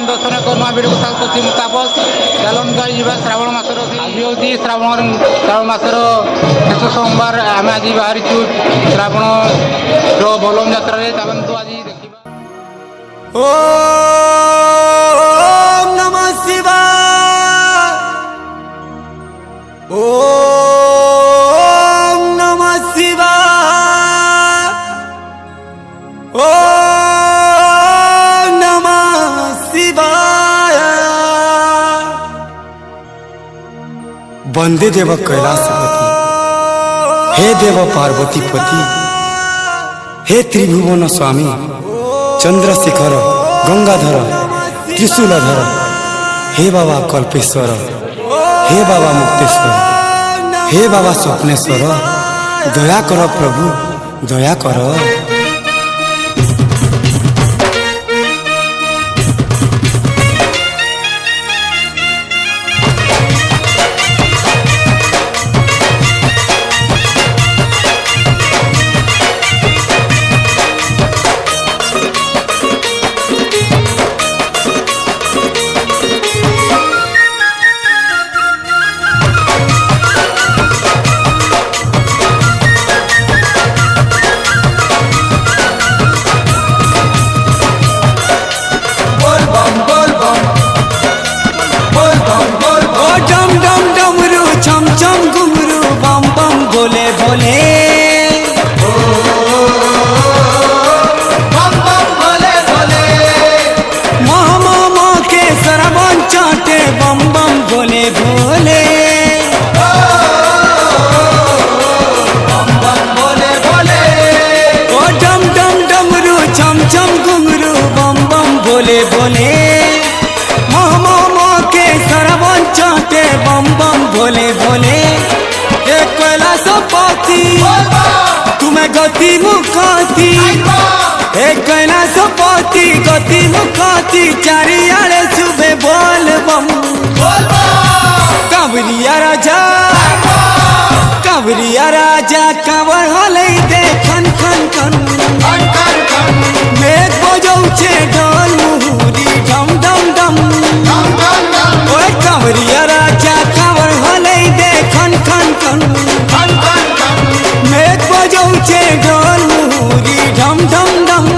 भगवान दर्शन करमा भिड को मुताबक चलन कर श्रावण मासर आज हूँ श्रावण मासर शेष सोमवार आम आज बाहरी श्रावण बोलम यात्रा चलतु आज देखा। ओम नमः शिवाय। ओम नमः शिवाय। ओम नमः शिवाय। वंदे देव कैलासपति, हे देव पार्वती पति, हे त्रिभुवन स्वामी, चंद्रशेखर गंगाधर त्रिशूलधर, हे बाबा कल्पेश्वर, हे बाबा मुक्तेश्वर, हे बाबा स्वप्नेश्वर, दया कर प्रभु दया कर। बोले बोले बम बम बोले बोले, मामा के सरवन चाटे बम बम बोले बोले, बम बम बोले बोले, ओ डम डम डमरू छम छम घुंघरू बम बम बोले बोले, मामा के सरवन चाटे बम बम बोले बोले। कैलासपति तुम्हें गति मुखाती, हे कैलासपति गति मुखाती, चारियाड़े सुबह बोल बम। कांवरिया राजा कांवर हले दे खन खन खन, मेघ बजौछे ढोल मुहुरी डम डम डम, ओए कांवरिया राजा कांवर हले दे खन खन खन, मेघ बजौछे ढोल मुहुरी ढम ढम ढम।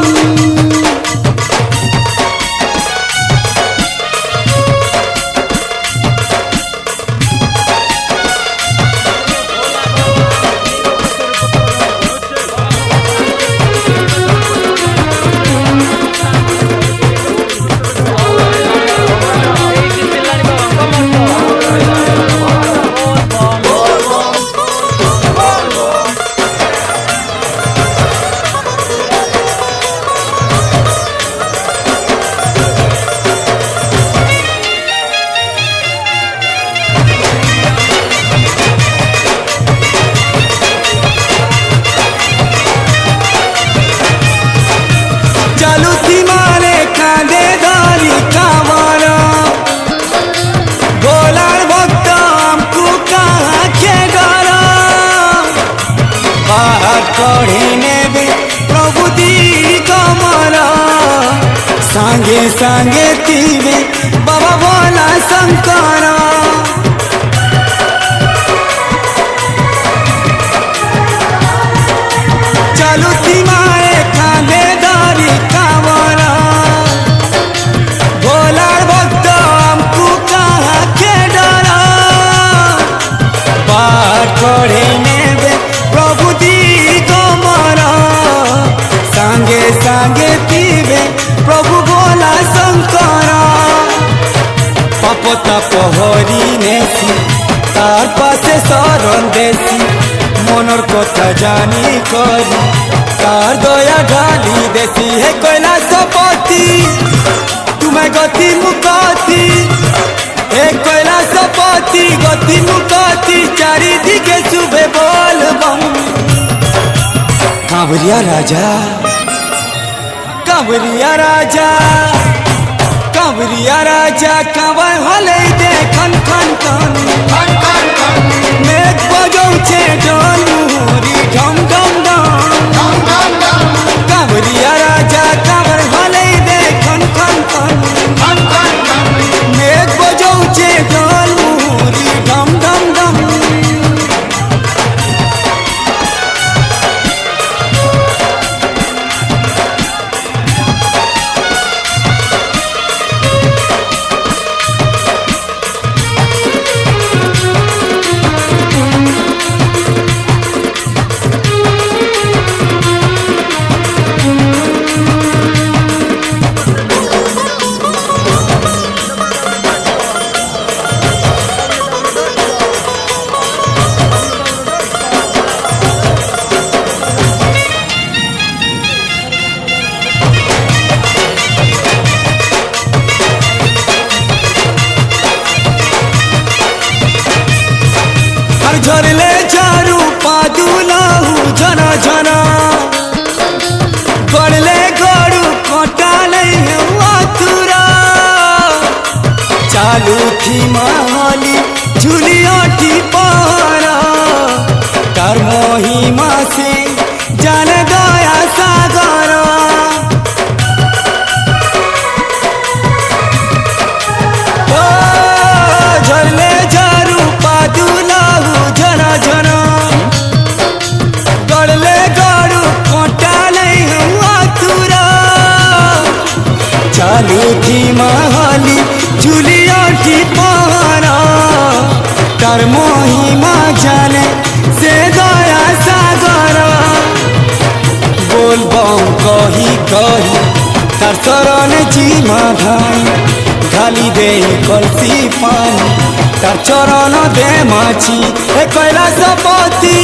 सांगे सांगे तीवे बाबा भोला शंकर, चलू तीमारे खाने दारी कांवर, भोला भक्त हमको कहाँ के डरा, बाहर चढ़े नेबे प्रभु दी कमर, सांगे सांगे तीवे प्रभु भोला शंकर, पापता पहरी नेसी तार पासे शरण देसी, मनर कथा जानी करी तार दया ढाली देसी, हे कैलासपति तुम्हें गति मुकाती, हे कैलासपति गति मुकाती, चारिदिके सुबह बोल बम। कांवरिया राजा कांवरिया राजा कांवर हले दे खन खन खन, मेघ बजौछे ढोल मुहुरी ढम ढम ढम, कांवरिया राजा कांवर हले दे खन खन खन। बोल बम कही कही तार चरण जिमा धाई ढाली दे कलसी पानी तार चरण दे माछी ए कैलाशपति।